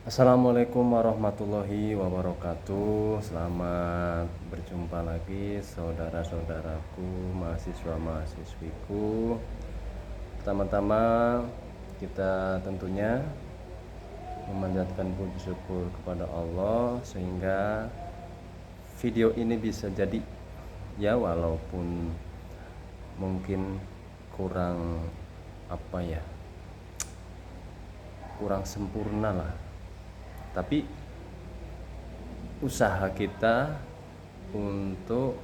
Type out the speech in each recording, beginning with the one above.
Assalamualaikum warahmatullahi wabarakatuh. Selamat berjumpa lagi saudara-saudaraku, mahasiswa-mahasiswiku. Pertama-tama kita tentunya memanjatkan puji syukur kepada Allah sehingga video ini bisa jadi, ya walaupun mungkin kurang kurang sempurna lah, tapi usaha kita untuk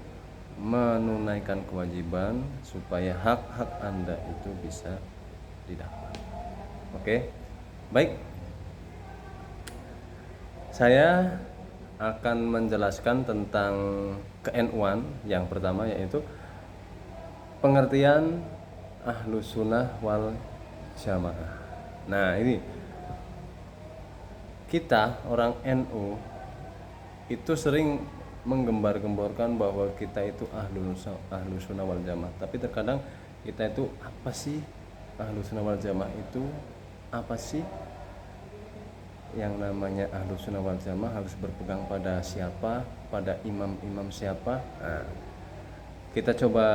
menunaikan kewajiban supaya hak-hak Anda itu bisa didapat. Oke, baik. Saya akan menjelaskan tentang ke-NU-an yang pertama, yaitu pengertian Ahlus Sunnah wal Jamaah. Nah, ini kita orang NU itu sering menggembar-gemborkan bahwa kita itu Ahlus Sunnah wal Jamaah. Tapi terkadang kita itu apa sih Ahlus Sunnah wal Jamaah itu? Apa sih yang namanya Ahlus Sunnah wal Jamaah? Harus berpegang pada siapa? Pada imam-imam siapa? Nah, kita coba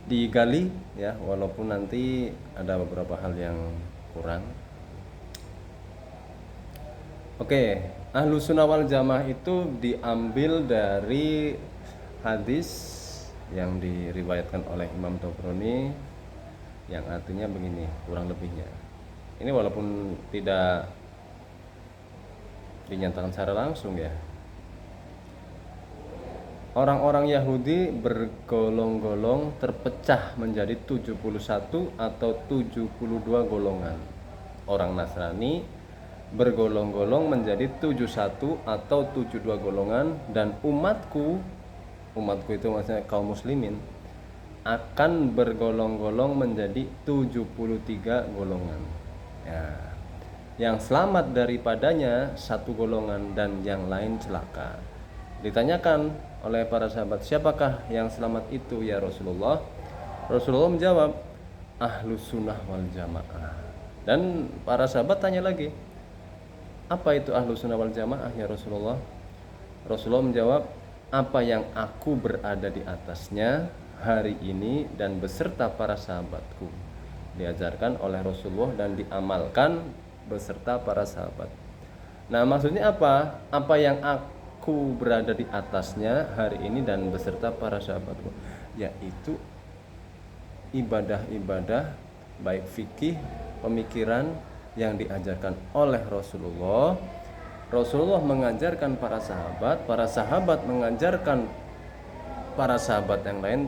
digali ya, walaupun nanti ada beberapa hal yang kurang. Oke, Ahlus Sunnah wal Jamaah itu diambil dari hadis yang diriwayatkan oleh Imam Tabrani yang artinya begini, kurang lebihnya. Ini walaupun tidak dinyatakan secara langsung ya. Orang-orang Yahudi bergolong-golong terpecah menjadi 71 atau 72 golongan. Orang Nasrani bergolong-golong menjadi 71 atau 72 golongan, dan umatku itu maksudnya kaum muslimin, akan bergolong-golong menjadi 73 golongan ya. Yang selamat daripadanya satu golongan dan yang lain celaka. Ditanyakan oleh para sahabat, siapakah yang selamat itu ya Rasulullah? Rasulullah menjawab, Ahlus Sunnah wal Jamaah. Dan para sahabat tanya lagi, apa itu Ahlus Sunnah wal Jamaah ya Rasulullah? Rasulullah menjawab, apa yang aku berada di atasnya hari ini dan beserta para sahabatku. Diajarkan oleh Rasulullah dan diamalkan beserta para sahabat. Nah, maksudnya apa? Apa yang aku berada di atasnya hari ini dan beserta para sahabatku, yaitu ibadah-ibadah baik fikih, pemikiran yang diajarkan oleh Rasulullah. Rasulullah mengajarkan para sahabat mengajarkan para sahabat yang lain,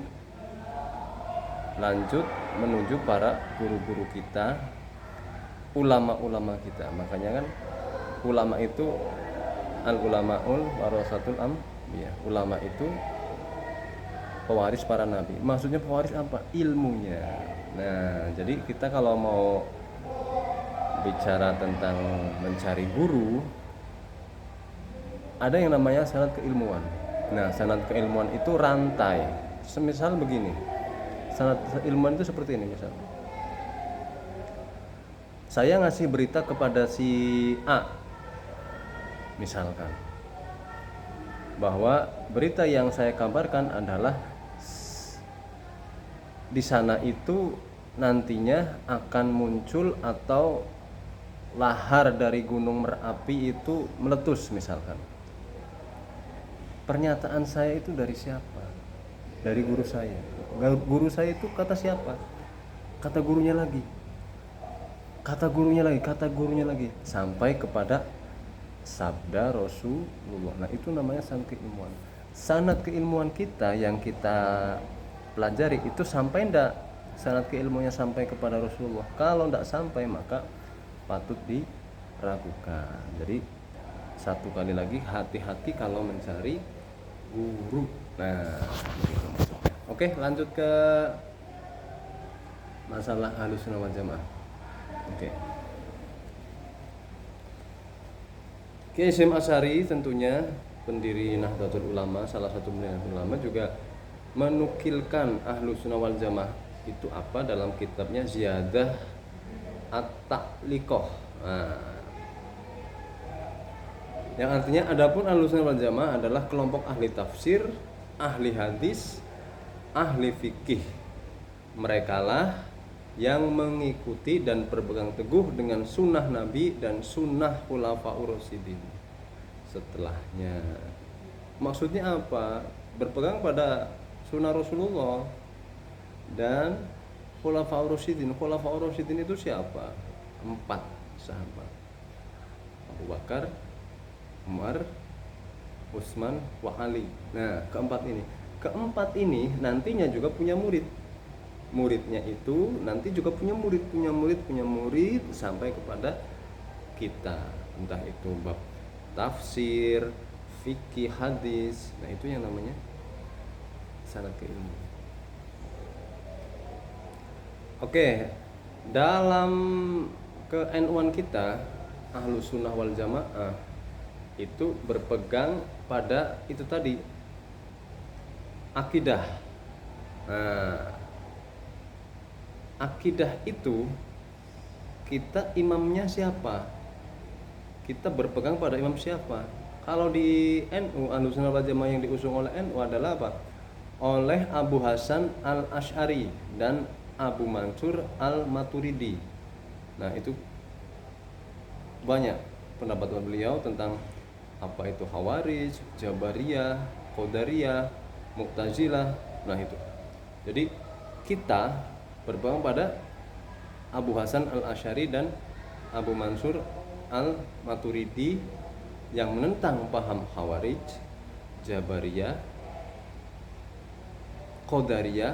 lanjut menuju para guru-guru kita, ulama-ulama kita. Makanya kan ulama itu al-ulamaul warasatul anbiya. Ulama itu pewaris para nabi. Maksudnya pewaris apa? Ilmunya. Nah, jadi kita kalau mau bicara tentang mencari guru, ada yang namanya sanad keilmuan. Nah, sanad keilmuan itu rantai. Semisal begini, sanad keilmuan itu seperti ini. Misal saya ngasih berita kepada si A, misalkan, bahwa berita yang saya kabarkan adalah di sana itu nantinya akan muncul atau lahar dari gunung Merapi itu meletus misalkan. Pernyataan saya itu dari siapa? Dari guru saya. Guru saya itu kata siapa? Kata gurunya lagi. Kata gurunya lagi sampai kepada sabda Rasulullah. Nah, itu namanya sanad keilmuan. Sanad keilmuan kita yang kita pelajari itu sampai enggak sanad keilmuannya sampai kepada Rasulullah? Kalau enggak sampai, maka patut diragukan. Jadi satu kali lagi, hati-hati kalau mencari guru. Nah, begitu maksudnya. Oke, lanjut ke masalah Ahlus Sunnah wal Jamaah. Oke. Kiai Hasyim Asy'ari tentunya pendiri Nahdlatul Ulama, salah satu pendiri Nahdlatul Ulama, juga menukilkan Ahlus Sunnah wal Jamaah itu apa dalam kitabnya Ziyadah At-Ta'liqah Nah, yang artinya adapun Ahlussunnah wal Jamaah adalah kelompok ahli tafsir, ahli hadis, ahli fikih. Merekalah yang mengikuti dan berpegang teguh dengan sunnah Nabi dan sunnah Khulafaur Rasyidin setelahnya. Maksudnya apa? Berpegang pada sunnah Rasulullah dan Khulafaur Rasyidin. Khulafaur Rasyidin itu siapa? 4 sahabat: Abu Bakar, Umar, Utsman, wa Ali. Nah, keempat ini nantinya juga punya murid. Muridnya itu nanti juga punya murid sampai kepada kita, entah itu bab tafsir, fikih, hadis. Nah, itu yang namanya sanad keilmuan. Oke, dalam ke-NU-an kita, Ahlussunnah wal Jamaah itu berpegang pada itu tadi, akidah. Nah, akidah itu kita imamnya siapa? Kita berpegang pada imam siapa? Kalau di NU, Ahlussunnah wal Jamaah yang diusung oleh NU adalah apa? Oleh Abu Hasan al-Asy'ari dan Abu Mansur al-Maturidi. Nah, itu banyak pendapat beliau tentang apa itu Khawarij, Jabariyah, Qadariyah, Mu'tazilah. Nah, itu. Jadi kita berpegang pada Abu Hasan al-Asy'ari dan Abu Mansur al-Maturidi yang menentang paham Khawarij, Jabariyah, Qadariyah,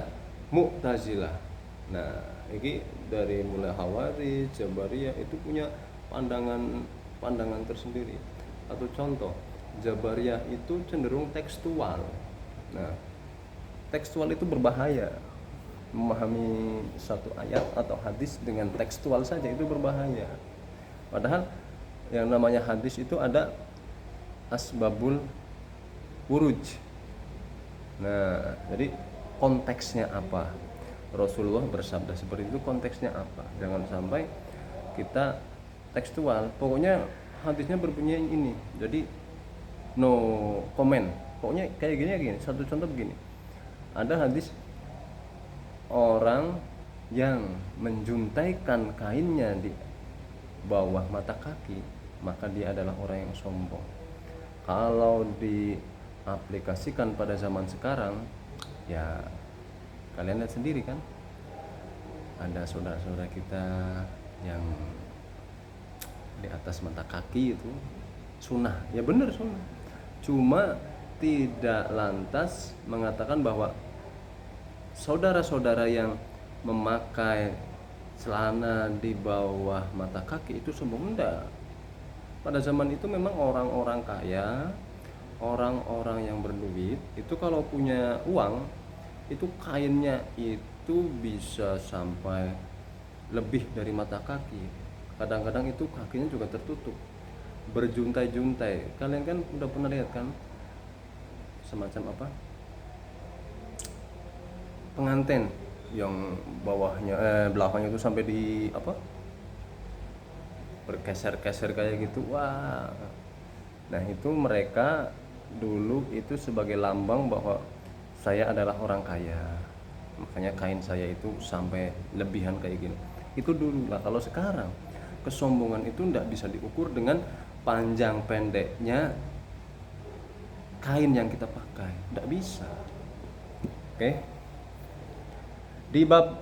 Mu'tazilah. Nah, ini dari mulai Khawarij, Jabariyah itu punya pandangan tersendiri. Atau contoh, Jabariyah itu cenderung tekstual. Nah, tekstual itu berbahaya. Memahami satu ayat atau hadis dengan tekstual saja itu berbahaya. Padahal yang namanya hadis itu ada asbabul wuruj. Nah, jadi konteksnya apa? Rasulullah bersabda seperti itu, konteksnya apa? Jangan sampai kita tekstual. Pokoknya hadisnya berbunyi ini. Jadi no comment. Pokoknya kayak gini. Satu contoh begini. Ada hadis orang yang menjuntaikan kainnya di bawah mata kaki, maka dia adalah orang yang sombong. Kalau diaplikasikan pada zaman sekarang, ya kalian lihat sendiri kan, ada saudara-saudara kita yang di atas mata kaki itu sunnah, ya benar sunnah, cuma tidak lantas mengatakan bahwa saudara-saudara yang memakai celana di bawah mata kaki itu sombong. Enggak. Pada zaman itu memang orang-orang kaya, orang-orang yang berduit itu kalau punya uang itu kainnya itu bisa sampai lebih dari mata kaki. Kadang-kadang itu kakinya juga tertutup, berjuntai-juntai. Kalian kan udah pernah lihat kan semacam apa, pengantin yang belakangnya itu sampai di apa, bergeser-geser kayak gitu. Wah, nah itu mereka dulu itu sebagai lambang bahwa saya adalah orang kaya, makanya kain saya itu sampai lebihan kayak gini. Itu dulu lah. Kalau sekarang kesombongan itu tidak bisa diukur dengan panjang pendeknya kain yang kita pakai, tidak bisa. Oke. Di bab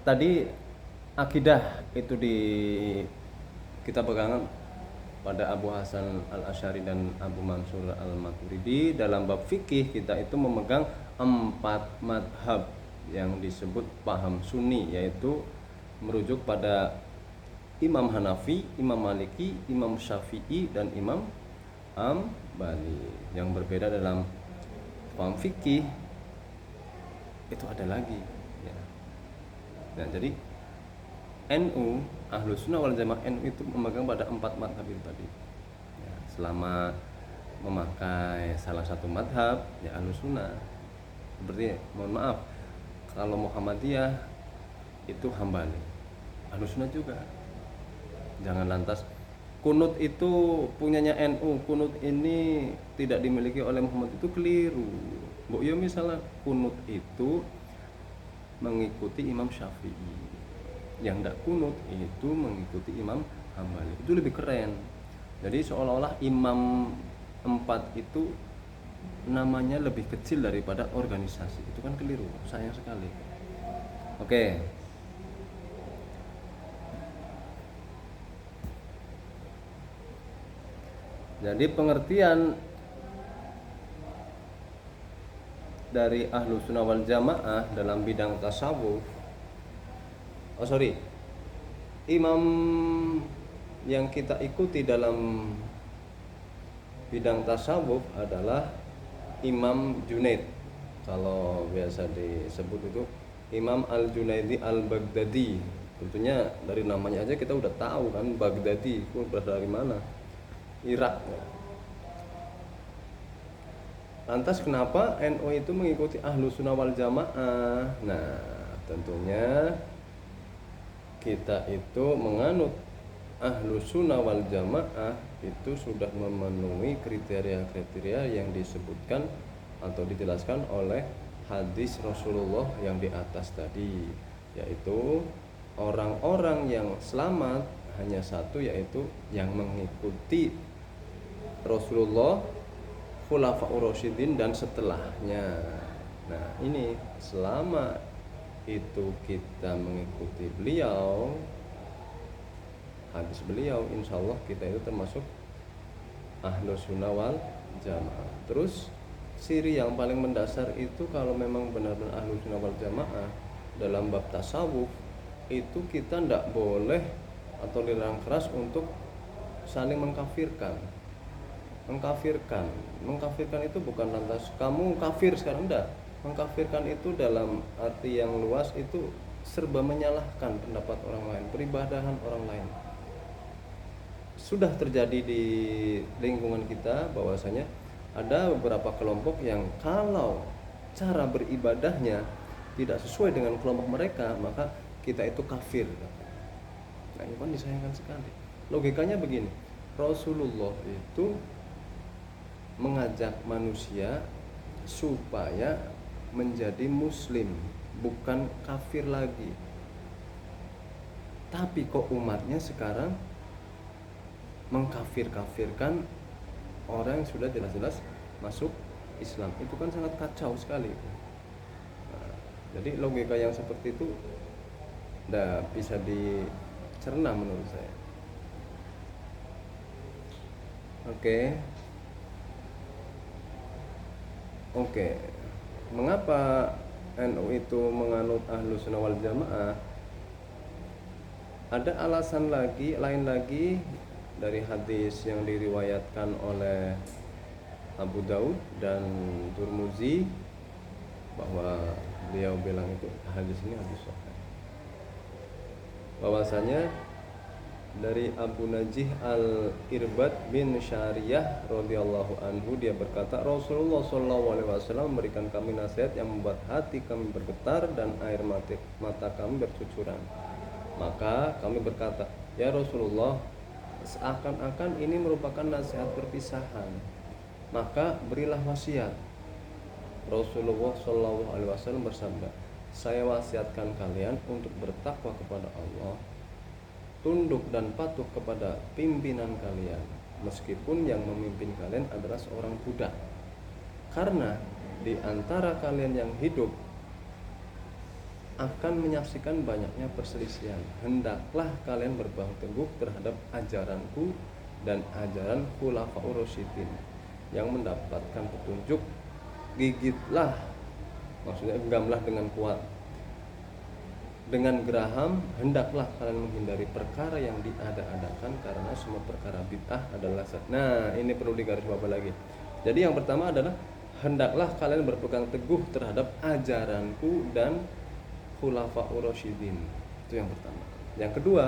tadi akidah itu kita pegangan pada Abu Hasan al-Asy'ari dan Abu Mansur al-Maturidi. Dalam bab fikih kita itu memegang 4 madhab yang disebut paham sunni, yaitu merujuk pada Imam Hanafi, Imam Maliki, Imam Syafi'i, dan Imam Hambali. Yang berbeda dalam paham fikih itu ada lagi ya. Nah, jadi NU, Ahlussunnah wal Jamaah NU itu memegang pada 4 madhab itu tadi ya. Selama memakai salah satu madhab ya Ahlussunnah. Seperti mohon maaf, kalau Muhammadiyah itu Hambali, Ahlussunnah juga. Jangan lantas kunut itu punyanya NU, kunut ini tidak dimiliki oleh Muhammad, itu keliru. Mbok ya misalnya kunut itu mengikuti Imam Syafi'i, yang tidak kunut itu mengikuti Imam Hambali, itu lebih keren. Jadi seolah-olah imam 4 itu namanya lebih kecil daripada organisasi, itu kan keliru, sayang sekali. Oke. Jadi pengertian dari Ahlussunnah wal Jamaah dalam bidang tasawuf, imam yang kita ikuti dalam bidang tasawuf adalah Imam Junaid. Kalau biasa disebut itu Imam Al-Junaidi Al-Baghdadi. Tentunya dari namanya aja kita udah tahu kan, Baghdadi itu berasal dari mana? Irak. Lantas kenapa NU itu mengikuti Ahlussunnah wal Jamaah? Nah, tentunya kita itu menganut Ahlussunnah wal Jamaah itu sudah memenuhi kriteria-kriteria yang disebutkan atau dijelaskan oleh hadis Rasulullah yang di atas tadi, yaitu orang-orang yang selamat hanya satu, yaitu yang mengikuti Rasulullah, Khulafaur Rasyidin dan setelahnya. Nah, ini selama itu kita mengikuti beliau, hadis beliau, insya Allah kita itu termasuk Ahlussunnah wal Jamaah. Terus ciri yang paling mendasar itu kalau memang benar-benar Ahlussunnah wal Jamaah dalam bab tasawuf itu kita tidak boleh atau dilarang keras untuk saling mengkafirkan. Mengkafirkan itu bukan lantas kamu kafir sekarang, enggak. Mengkafirkan itu dalam arti yang luas itu serba menyalahkan pendapat orang lain, peribadahan orang lain. Sudah terjadi di lingkungan kita bahwasanya ada beberapa kelompok yang kalau cara beribadahnya tidak sesuai dengan kelompok mereka, maka kita itu kafir. Nah, ini kan disayangkan sekali. Logikanya begini, Rasulullah itu mengajak manusia supaya menjadi muslim, bukan kafir lagi. Tapi kok umatnya sekarang mengkafir-kafirkan orang yang sudah jelas-jelas masuk Islam. Itu kan sangat kacau sekali. Nah, jadi logika yang seperti itu tidak bisa dicerna menurut saya. Oke. Mengapa NU itu menganut Ahlussunnah wal Jamaah? Ada alasan lain lagi dari hadis yang diriwayatkan oleh Abu Daud dan Turmuzi, bahwa beliau bilang itu hadis ini hadis sahih, bahwasanya dari Abu Najih Al-Irbad bin Syariyah radhiyallahu anhu, dia berkata, Rasulullah SAW memberikan kami nasihat yang membuat hati kami bergetar dan air mata kami bercucuran. Maka kami berkata, ya Rasulullah, seakan-akan ini merupakan nasihat perpisahan, maka berilah wasiat. Rasulullah SAW bersabda, saya wasiatkan kalian untuk bertakwa kepada Allah, tunduk dan patuh kepada pimpinan kalian, meskipun yang memimpin kalian adalah seorang budak. Karena di antara kalian yang hidup akan menyaksikan banyaknya perselisihan. Hendaklah kalian berpegang teguh terhadap ajaranku dan ajaran Khulafaur Rasyidin yang mendapatkan petunjuk. Gigitlah, maksudnya genggamlah dengan kuat. Dengan geraham, hendaklah kalian menghindari perkara yang diada-adakan, karena semua perkara bid'ah adalah sesat. Nah, ini perlu digarisbawahi lagi. Jadi yang pertama adalah hendaklah kalian berpegang teguh terhadap ajaranku dan Khulafaur Rasyidin. Itu yang pertama. Yang kedua,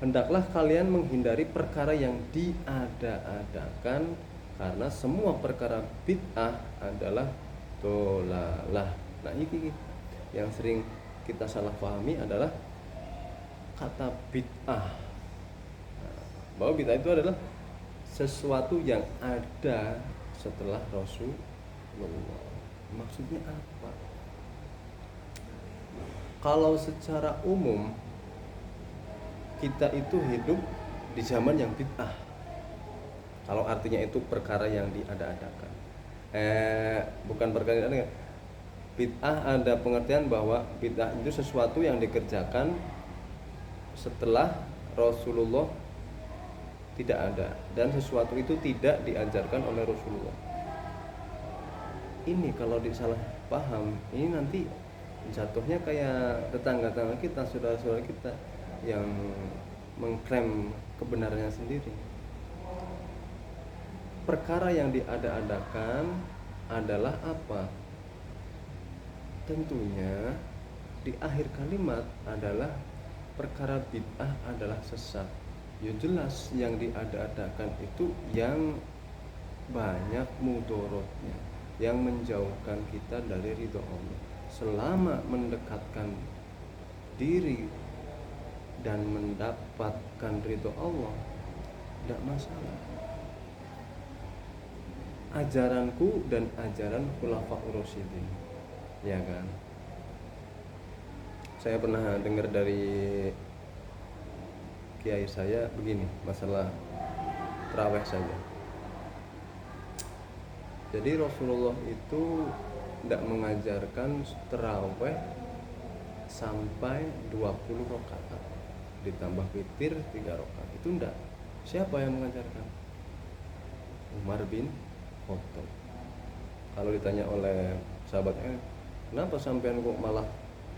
hendaklah kalian menghindari perkara yang diada-adakan, karena semua perkara bid'ah adalah dolalah. Nah, ini yang sering kita salah pahami adalah kata bid'ah, bahwa bid'ah itu adalah sesuatu yang ada setelah Rasulullah. Maksudnya apa? Kalau secara umum kita itu hidup di zaman yang bid'ah. Kalau artinya itu perkara yang diada-adakan. Bukan perkara yang bid'ah, ada pengertian bahwa bid'ah itu sesuatu yang dikerjakan setelah Rasulullah tidak ada dan sesuatu itu tidak diajarkan oleh Rasulullah. Ini kalau disalah paham, ini nanti jatuhnya kayak tetangga-tetangga kita, saudara-saudara kita yang mengklaim kebenarannya sendiri. Perkara yang diada-adakan adalah apa? Tentunya di akhir kalimat adalah perkara bid'ah adalah sesat. Ya jelas yang diada-adakan itu yang banyak mudorotnya, yang menjauhkan kita dari ridho Allah. Selama mendekatkan diri dan mendapatkan ridho Allah, tidak masalah. Ajaranku dan ajaran Khulafaur Rasyidin, ya kan? Saya pernah dengar dari kiai saya begini, masalah tarawih saja. Jadi Rasulullah itu tidak mengajarkan tarawih sampai 20 rakaat ditambah witir 3 rakaat. Itu enggak. Siapa yang mengajarkan? Umar bin Khattab. Kalau ditanya oleh sahabatnya, kenapa sampean kok malah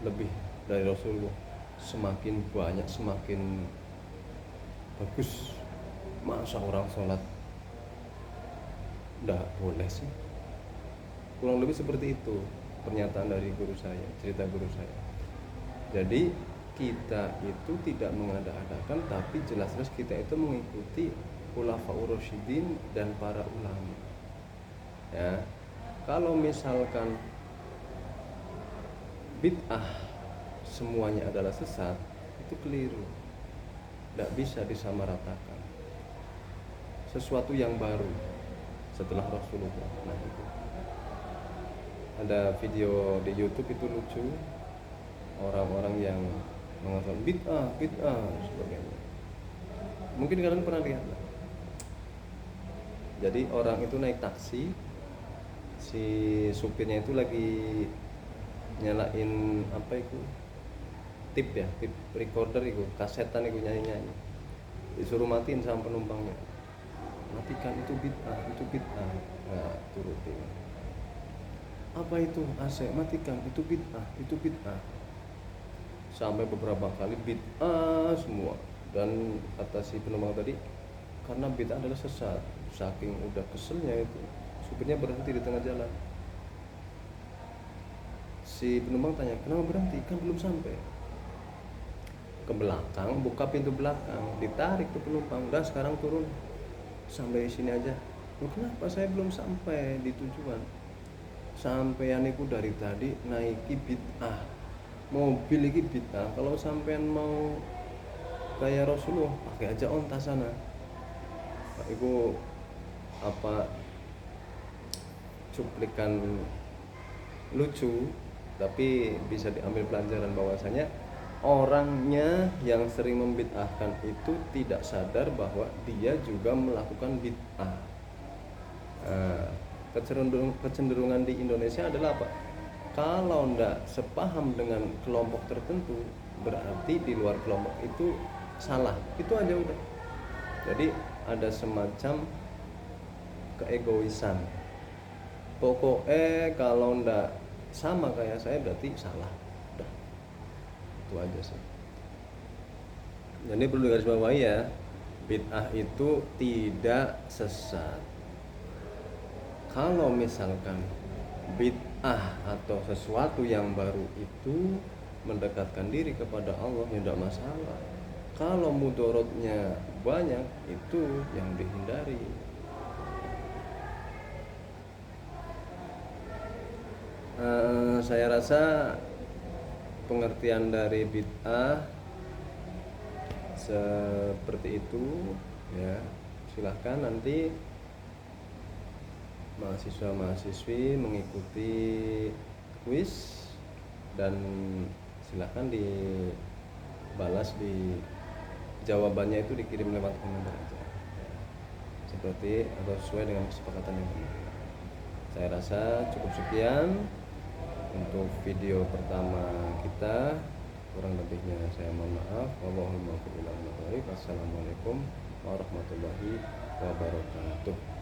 lebih dari Rasulullah? Semakin banyak semakin bagus. Masa orang sholat enggak boleh sih? Kurang lebih seperti itu pernyataan dari guru saya, cerita guru saya. Jadi kita itu tidak mengada-adakan, tapi jelas-jelas kita itu mengikuti Khulafaur Rasyidin dan para ulama. Ya, kalau misalkan bid'ah semuanya adalah sesat, itu keliru. Tidak bisa disamaratakan. Sesuatu yang baru setelah Rasulullah. Nah, itu ada video di YouTube itu lucu, orang-orang yang mengatakan bid'ah sebagainya. Mungkin kalian pernah lihat. Jadi orang itu naik taksi, si supirnya itu lagi nyalain apa itu, tip recorder itu, kasetan itu, nyanyi, disuruh matiin sama penumpangnya. Matikan, itu bid'ah. Nah, turutin. Apa itu AC? Matikan, itu bid'ah. Sampai beberapa kali bid'ah semua. Dan kata si penumpang tadi, karena bid'ah adalah sesat. Saking udah keselnya itu, supirnya berhenti di tengah jalan. Si penumpang tanya, kenapa berhenti? Kan belum sampai. Ke belakang, buka pintu belakang, ditarik ke penumpang. Udah sekarang turun, sampai sini aja. Kenapa saya belum sampai di tujuan? Sampean iku dari tadi naiki bid'ah, mobil iki bid'ah. Kalau sampean mau kayak Rasulullah, pakai aja onta sana. Iku apa, cuplikan lucu, tapi bisa diambil pelajaran bahwasanya orangnya yang sering membid'ahkan itu tidak sadar bahwa dia juga melakukan bid'ah. Kecenderungan di Indonesia adalah apa? Kalau ndak sepaham dengan kelompok tertentu, berarti di luar kelompok itu salah. Itu aja udah. Jadi ada semacam keegoisan. Pokoknya kalau ndak sama kayak saya berarti salah. Udah. Itu aja sih. Jadi perlu digarisbawahi ya, bid'ah itu tidak sesat. Kalau misalkan bid'ah atau sesuatu yang baru itu mendekatkan diri kepada Allah, ya tidak masalah. Kalau mudorotnya banyak, itu yang dihindari. Saya rasa pengertian dari bid'ah seperti itu ya. Silahkan nanti mahasiswa-mahasiswi mengikuti kuis dan silahkan dibalas di jawabannya itu dikirim lewat komentar aja ya. Seperti atau sesuai dengan kesepakatan yang kemarin. Saya rasa cukup sekian untuk video pertama kita. Kurang lebihnya saya mohon maaf. Wassalamualaikum warahmatullahi wabarakatuh.